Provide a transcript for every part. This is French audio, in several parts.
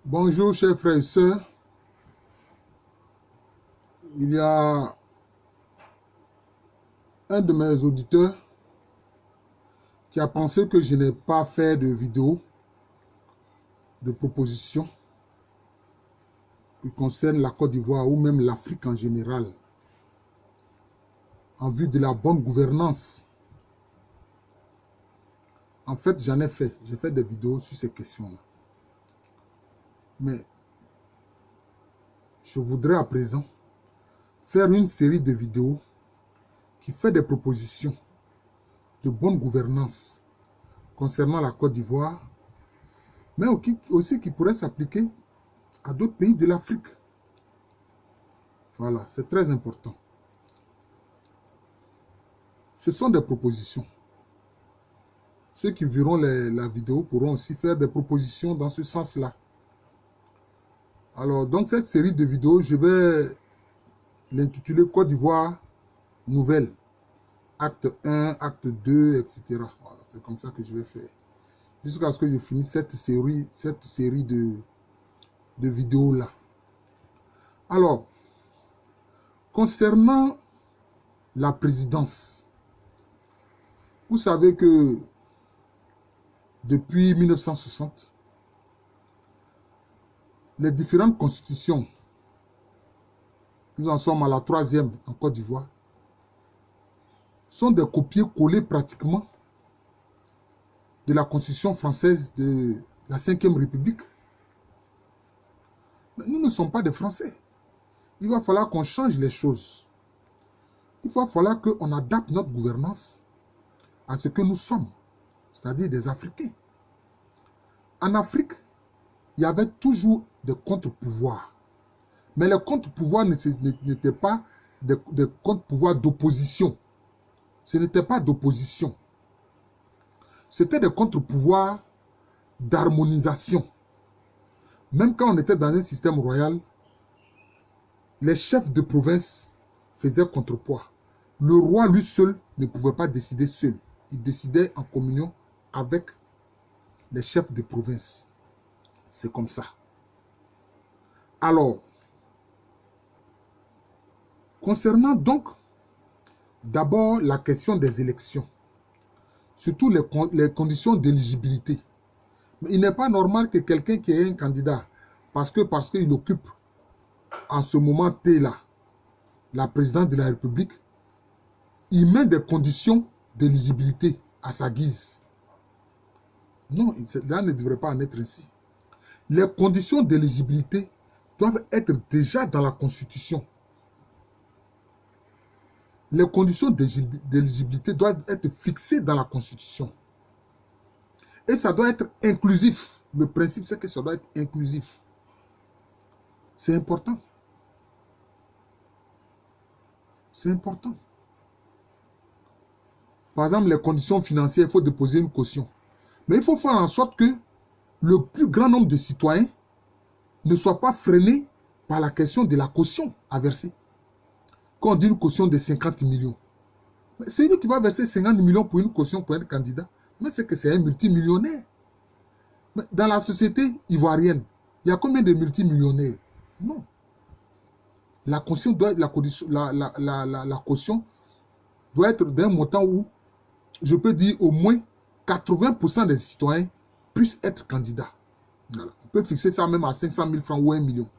Bonjour chers frères et sœurs. Il y a un de mes auditeurs qui a pensé que je n'ai pas fait de vidéo de proposition qui concerne la Côte d'Ivoire ou même l'Afrique en général en vue de la bonne gouvernance. En fait, j'en ai fait. J'ai fait des vidéos sur ces questions-là. Mais je voudrais à présent faire une série de vidéos qui fait des propositions de bonne gouvernance concernant la Côte d'Ivoire, mais aussi qui pourraient s'appliquer à d'autres pays de l'Afrique. Voilà, c'est très important. Ce sont des propositions. Ceux qui verront la vidéo pourront aussi faire des propositions dans ce sens-là. Alors, donc cette série de vidéos, je vais l'intituler Côte d'Ivoire nouvelle. Acte 1, acte 2, etc. Voilà, c'est comme ça que je vais faire. Jusqu'à ce que je finisse cette série de vidéos-là. Alors, concernant la présidence, vous savez que depuis 1960, les différentes constitutions, nous en sommes à la 3e en Côte d'Ivoire, sont des copier-coller pratiquement de la constitution française de la 5e République. Mais nous ne sommes pas des Français. Il va falloir qu'on change les choses. Il va falloir qu'on adapte notre gouvernance à ce que nous sommes, c'est-à-dire des Africains. En Afrique, il y avait toujours des contre-pouvoirs. Mais les contre-pouvoirs n'étaient pas des contre-pouvoirs d'opposition. Ce n'était pas d'opposition. C'était des contre-pouvoirs d'harmonisation. Même quand on était dans un système royal, les chefs de province faisaient contrepoids. Le roi lui seul ne pouvait pas décider seul. Il décidait en communion avec les chefs de province. C'est comme ça. Alors, concernant donc d'abord la question des élections, surtout les conditions d'éligibilité. Mais il n'est pas normal que quelqu'un qui est un candidat, parce qu'il occupe en ce moment T là, la présidence de la République, il met des conditions d'éligibilité à sa guise. Non, là ne devrait pas en être ainsi. Les conditions d'éligibilité doivent être déjà dans la Constitution. Les conditions d'éligibilité doivent être fixées dans la Constitution. Et ça doit être inclusif. Le principe, c'est que ça doit être inclusif. C'est important. C'est important. Par exemple, les conditions financières, il faut déposer une caution. Mais il faut faire en sorte que le plus grand nombre de citoyens ne soient pas freinés par la question de la caution à verser. Quand on dit une caution de 50 millions, c'est lui qui va verser 50 millions pour une caution pour un candidat. Mais c'est que c'est un multimillionnaire. Mais dans la société ivoirienne, il y a combien de multimillionnaires? Non. La caution doit être d'un montant où, je peux dire, au moins 80% des citoyens puissent être candidats. Voilà. On peut fixer ça même à 500 000 francs ou 1 million.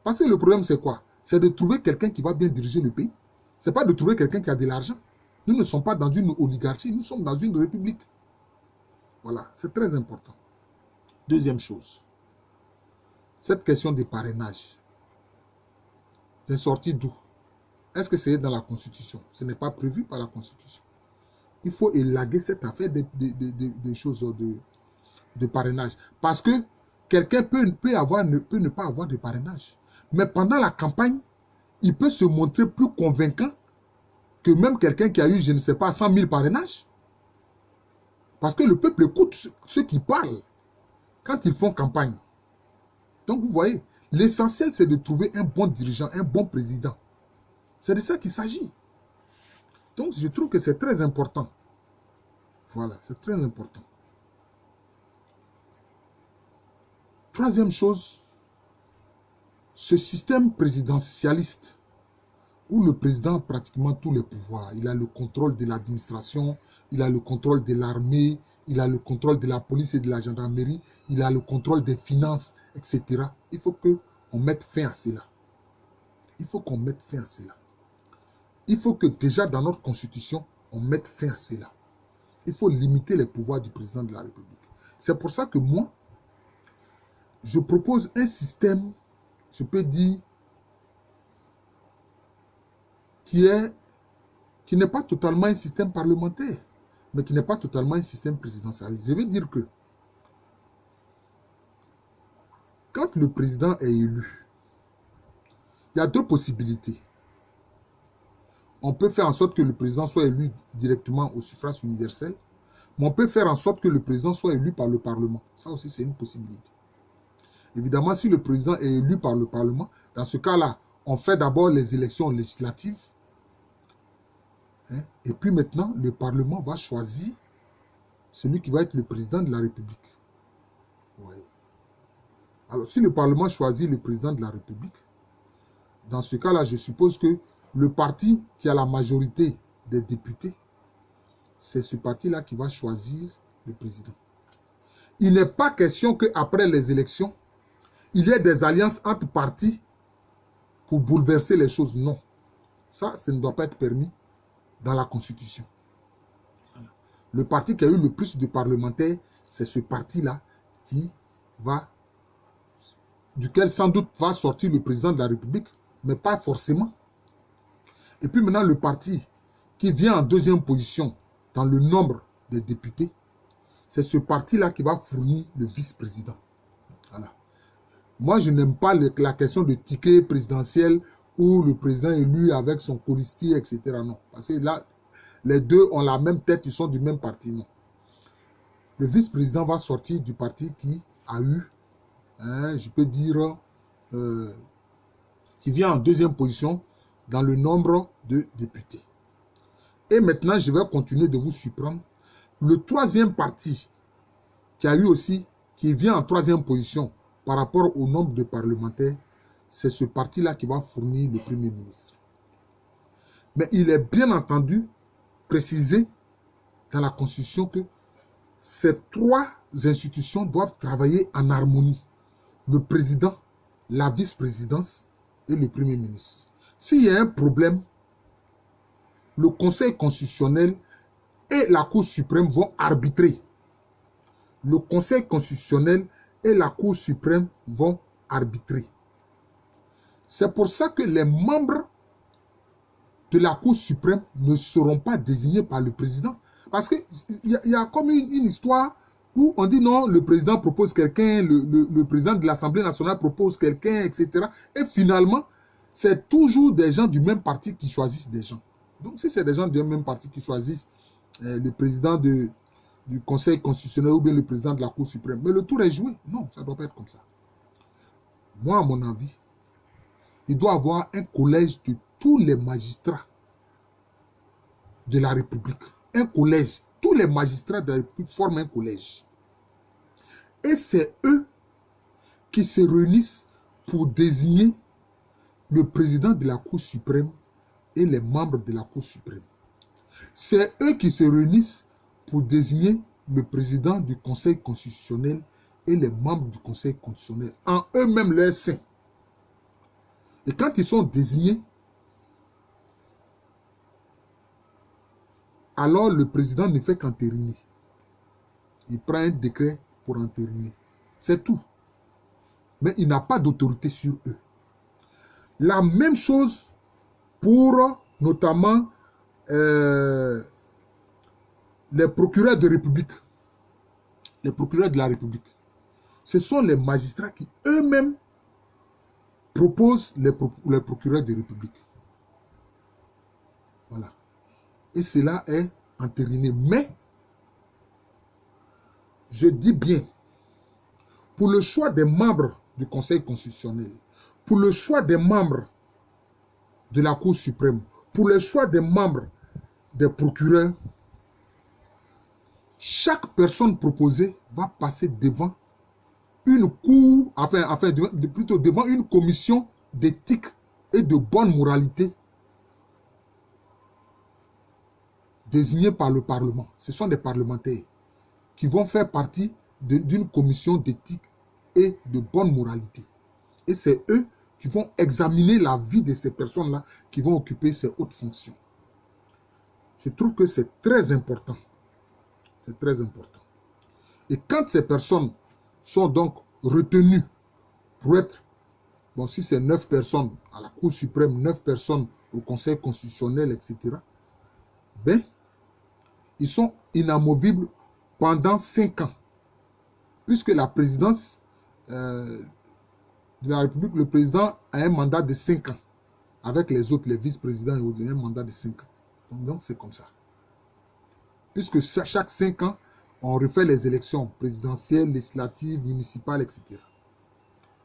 Parce que le problème, c'est quoi? C'est de trouver quelqu'un qui va bien diriger le pays. Ce n'est pas de trouver quelqu'un qui a de l'argent. Nous ne sommes pas dans une oligarchie, nous sommes dans une république. Voilà, c'est très important. Deuxième chose, cette question des parrainages. C'est sorti d'où? Est-ce que c'est dans la Constitution? Ce n'est pas prévu par la Constitution. Il faut élaguer cette affaire des choses de parrainage. Parce que quelqu'un peut ne pas avoir de parrainage. Mais pendant la campagne, il peut se montrer plus convaincant que même quelqu'un qui a eu, je ne sais pas, 100 000 parrainages. Parce que le peuple écoute ceux qui parlent quand ils font campagne. Donc vous voyez, l'essentiel c'est de trouver un bon dirigeant, un bon président. C'est de ça qu'il s'agit. Donc je trouve que c'est très important. Voilà, c'est très important. Troisième chose, Ce système présidentialiste, où le président a pratiquement tous les pouvoirs, il a le contrôle de l'administration, il a le contrôle de l'armée, il a le contrôle de la police et de la gendarmerie, il a le contrôle des finances, etc. Il faut qu'on mette fin à cela. Il faut qu'on mette fin à cela. Il faut que déjà dans notre constitution, on mette fin à cela. Il faut limiter les pouvoirs du président de la République. C'est pour ça que moi, je propose un système, je peux dire, qui n'est pas totalement un système parlementaire, mais qui n'est pas totalement un système présidentiel. Je veux dire que quand le président est élu, il y a deux possibilités. On peut faire en sorte que le président soit élu directement au suffrage universel, mais on peut faire en sorte que le président soit élu par le Parlement. Ça aussi, c'est une possibilité. Évidemment, si le président est élu par le Parlement, dans ce cas-là, on fait d'abord les élections législatives. Et puis maintenant, le Parlement va choisir celui qui va être le président de la République. Ouais. Alors, si le Parlement choisit le président de la République, dans ce cas-là, je suppose que le parti qui a la majorité des députés, c'est ce parti-là qui va choisir le président. Il n'est pas question qu'après les élections, il y ait des alliances entre partis pour bouleverser les choses. Non. Ça ne doit pas être permis dans la Constitution. Le parti qui a eu le plus de parlementaires, c'est ce parti-là duquel sans doute va sortir le président de la République, mais pas forcément. Et puis maintenant, le parti qui vient en deuxième position dans le nombre des députés, c'est ce parti-là qui va fournir le vice-président. Voilà. Moi, je n'aime pas la question de ticket présidentiel où le président est élu avec son colistier, etc. Non. Parce que là, les deux ont la même tête, ils sont du même parti. Non. Le vice-président va sortir du parti qui a eu, je peux dire, qui vient en deuxième position dans le nombre de députés. Et maintenant, je vais continuer de vous surprendre. Le troisième parti qui a eu aussi, qui vient en troisième position par rapport au nombre de parlementaires, c'est ce parti-là qui va fournir le Premier ministre. Mais il est bien entendu précisé dans la Constitution que ces trois institutions doivent travailler en harmonie. Le président, la vice-présidence et le Premier ministre. S'il y a un problème, le Conseil constitutionnel et la Cour suprême vont arbitrer. Le Conseil constitutionnel et la Cour suprême vont arbitrer. C'est pour ça que les membres de la Cour suprême ne seront pas désignés par le président. Parce qu'il y a comme une histoire où on dit non, le président propose quelqu'un, le président de l'Assemblée nationale propose quelqu'un, etc. Et finalement, c'est toujours des gens du même parti qui choisissent des gens. Donc si c'est des gens du même parti qui choisissent le président du Conseil constitutionnel ou bien le président de la Cour suprême, mais le tour est joué. Non, ça ne doit pas être comme ça. Moi, à mon avis, il doit y avoir un collège de tous les magistrats de la République. Un collège. Tous les magistrats de la République forment un collège. Et c'est eux qui se réunissent pour désigner le président de la Cour suprême et les membres de la Cour suprême. C'est eux qui se réunissent pour désigner le président du Conseil constitutionnel et les membres du Conseil constitutionnel, en eux-mêmes leur sein. Et quand ils sont désignés, alors le président ne fait qu'entériner. Il prend un décret pour entériner. C'est tout. Mais il n'a pas d'autorité sur eux. La même chose pour notamment les procureurs de République. Les procureurs de la République. Ce sont les magistrats qui eux-mêmes proposent les procureurs de République. Voilà. Et cela est entériné. Mais, je dis bien, pour le choix des membres du Conseil constitutionnel, pour le choix des membres de la Cour suprême, pour le choix des membres des procureurs, chaque personne proposée va passer devant une cour, plutôt devant une commission d'éthique et de bonne moralité désignés par le Parlement. Ce sont des parlementaires qui vont faire partie d'une commission d'éthique et de bonne moralité. Et c'est eux qui vont examiner la vie de ces personnes-là qui vont occuper ces hautes fonctions. Je trouve que c'est très important. C'est très important. Et quand ces personnes sont donc retenues pour être, bon, si c'est 9 personnes à la Cour suprême, 9 personnes au Conseil constitutionnel, etc., ben, ils sont inamovibles pendant 5 ans. Puisque la présidence de la République, le président a un mandat de 5 ans. Avec les autres, les vice-présidents et autres, un mandat de 5 ans. Donc, c'est comme ça. Puisque chaque 5 ans, on refait les élections présidentielles, législatives, municipales, etc.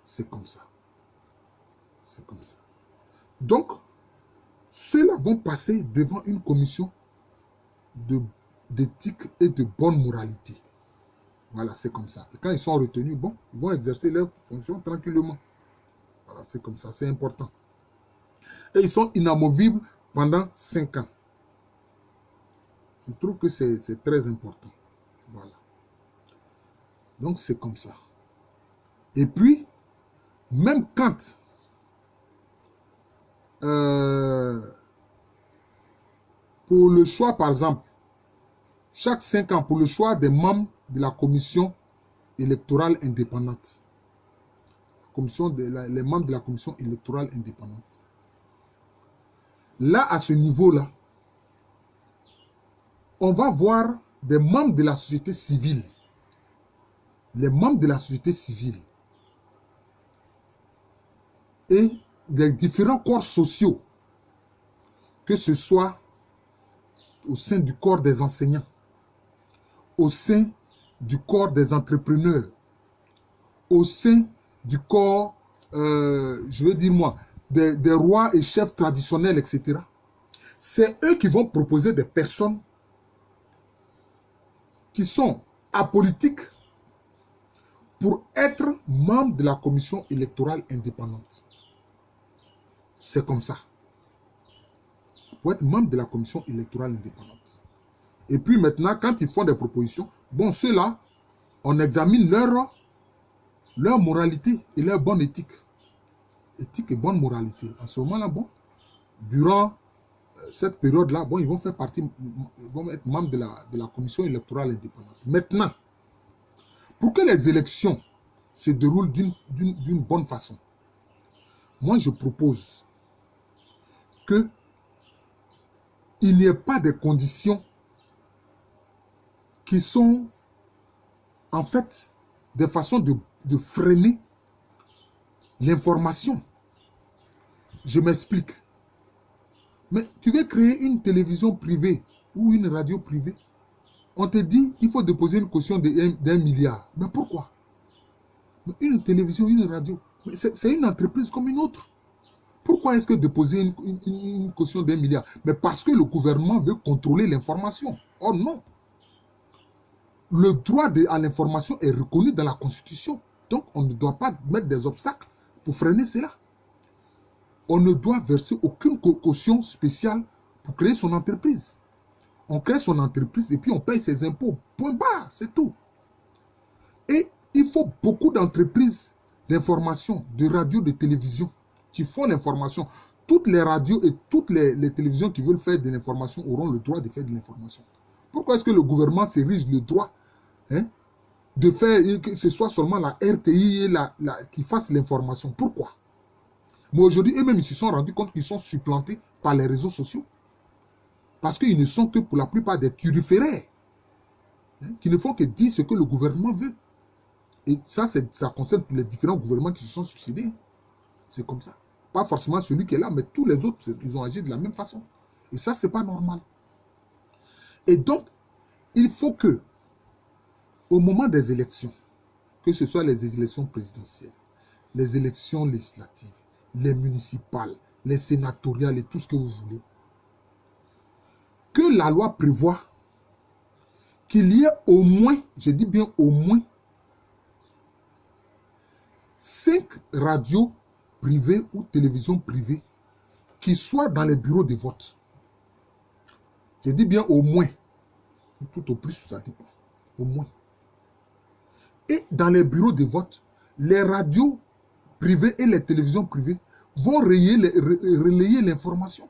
C'est comme ça. C'est comme ça. Donc, ceux-là vont passer devant une commission d'éthique et de bonne moralité. Voilà, c'est comme ça. Et quand ils sont retenus, bon, ils vont exercer leurs fonctions tranquillement. Voilà, c'est comme ça, c'est important. Et ils sont inamovibles pendant 5 ans. Je trouve que c'est très important. Voilà. Donc, c'est comme ça. Et puis, même quand pour le choix, par exemple, chaque 5 ans, pour le choix des membres de la commission électorale indépendante, les membres de la commission électorale indépendante, là, à ce niveau-là, on va voir des membres de la société civile. Les membres de la société civile et des différents corps sociaux, que ce soit au sein du corps des enseignants, au sein du corps des entrepreneurs, au sein du corps, je veux dire moi, des rois et chefs traditionnels, etc. C'est eux qui vont proposer des personnes qui sont apolitiques pour être membres de la commission électorale indépendante. C'est comme ça. Pour être membre de la commission électorale indépendante. Et puis maintenant, quand ils font des propositions, bon, ceux-là, on examine leur moralité et leur bonne éthique. Éthique et bonne moralité. En ce moment-là, bon, durant cette période-là, bon, ils vont faire partie, ils vont être membres de la commission électorale indépendante. Maintenant, pour que les élections se déroulent d'une bonne façon, moi, je propose que il n'y ait pas de conditions qui sont en fait des façons de freiner l'information. Je m'explique. Mais tu veux créer une télévision privée ou une radio privée, on te dit qu'il faut déposer une caution d'1 milliard. Mais pourquoi? Mais une télévision, une radio, c'est une entreprise comme une autre. Pourquoi est-ce que déposer une caution d'1 milliard? Mais parce que le gouvernement veut contrôler l'information. Oh non! Le droit à l'information est reconnu dans la Constitution. Donc, on ne doit pas mettre des obstacles pour freiner cela. On ne doit verser aucune caution spéciale pour créer son entreprise. On crée son entreprise et puis on paye ses impôts. Point barre, c'est tout. Et il faut beaucoup d'entreprises d'information, de radio, de télévision qui font l'information. Toutes les radios et toutes les télévisions qui veulent faire de l'information auront le droit de faire de l'information. Pourquoi est-ce que le gouvernement s'érige le droit de faire que ce soit seulement la RTI qui fasse l'information? Pourquoi? Mais aujourd'hui, eux-mêmes, ils se sont rendus compte qu'ils sont supplantés par les réseaux sociaux. Parce qu'ils ne sont que pour la plupart des turiféraires, qui ne font que dire ce que le gouvernement veut. Et ça concerne les différents gouvernements qui se sont succédés. C'est comme ça. Pas forcément celui qui est là, mais tous les autres, ils ont agi de la même façon. Et ça, c'est pas normal. Et donc, il faut que, au moment des élections, que ce soit les élections présidentielles, les élections législatives, les municipales, les sénatoriales et tout ce que vous voulez, que la loi prévoit qu'il y ait au moins, je dis bien au moins, 5 radios privée ou télévision privée qui soit dans les bureaux de vote. Je dis bien au moins. Tout au plus, ça dépend. Au moins. Et dans les bureaux de vote, les radios privées et les télévisions privées vont relayer l'information.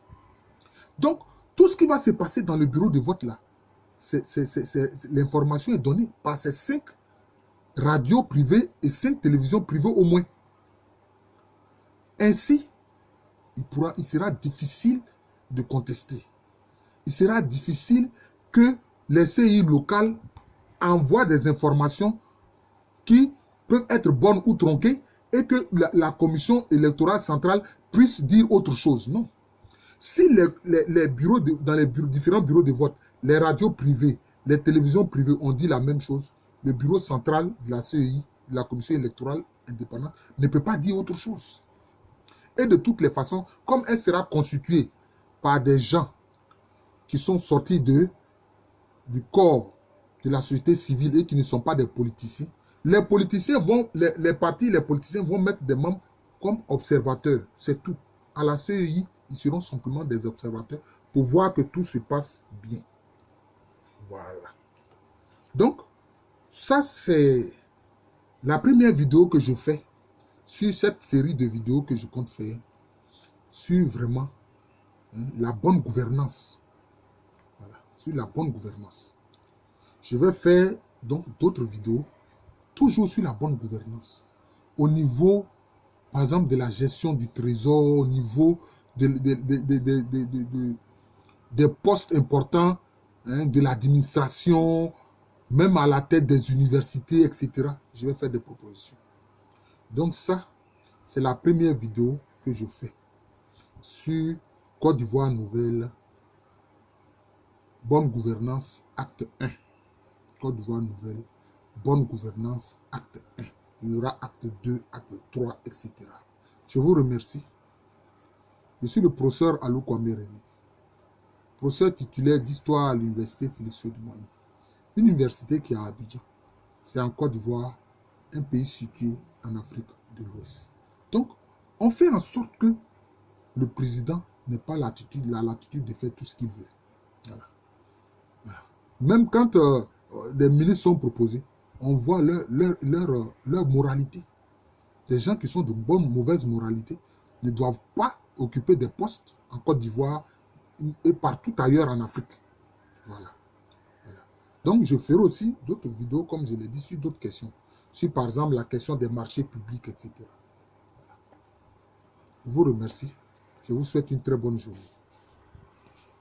Donc, tout ce qui va se passer dans le bureau de vote là, l'information est donnée par ces 5 radios privées et 5 télévisions privées au moins. Ainsi, il sera difficile de contester. Il sera difficile que les CI locales envoient des informations qui peuvent être bonnes ou tronquées et que la commission électorale centrale puisse dire autre chose. Non. Si les bureaux dans les différents bureaux de vote, les radios privées, les télévisions privées ont dit la même chose, le bureau central de la CEI, de la commission électorale indépendante, ne peut pas dire autre chose. Et de toutes les façons, comme elle sera constituée par des gens qui sont sortis du corps de la société civile et qui ne sont pas des politiciens, les politiciens vont, les partis, les politiciens vont mettre des membres comme observateurs. C'est tout. À la CEI, ils seront simplement des observateurs pour voir que tout se passe bien. Voilà. Donc, ça c'est la première vidéo que je fais sur cette série de vidéos que je compte faire sur vraiment la bonne gouvernance. Voilà. Sur la bonne gouvernance. Je vais faire donc d'autres vidéos toujours sur la bonne gouvernance. Au niveau, par exemple, de la gestion du trésor, au niveau des postes importants, de l'administration, même à la tête des universités, etc. Je vais faire des propositions. Donc ça, c'est la première vidéo que je fais sur Côte d'Ivoire Nouvelle, bonne gouvernance, acte 1. Côte d'Ivoire Nouvelle, bonne gouvernance, acte 1. Il y aura acte 2, acte 3, etc. Je vous remercie. Je suis le professeur Alou Kwame Rémy, professeur titulaire d'histoire à l'université Félix Houphouët-Boigny, une université qui est à Abidjan. C'est en Côte d'Ivoire, un pays situé en Afrique de l'Ouest. Donc, on fait en sorte que le président n'ait pas la latitude de faire tout ce qu'il veut. Voilà. Voilà. Même quand les ministres sont proposés, on voit leur moralité. Les gens qui sont de bonne ou mauvaise moralité ne doivent pas occuper des postes en Côte d'Ivoire et partout ailleurs en Afrique. Voilà. Voilà. Donc, je ferai aussi d'autres vidéos, comme je l'ai dit, sur d'autres questions. Sur, par exemple, la question des marchés publics, etc. Voilà. Je vous remercie. Je vous souhaite une très bonne journée.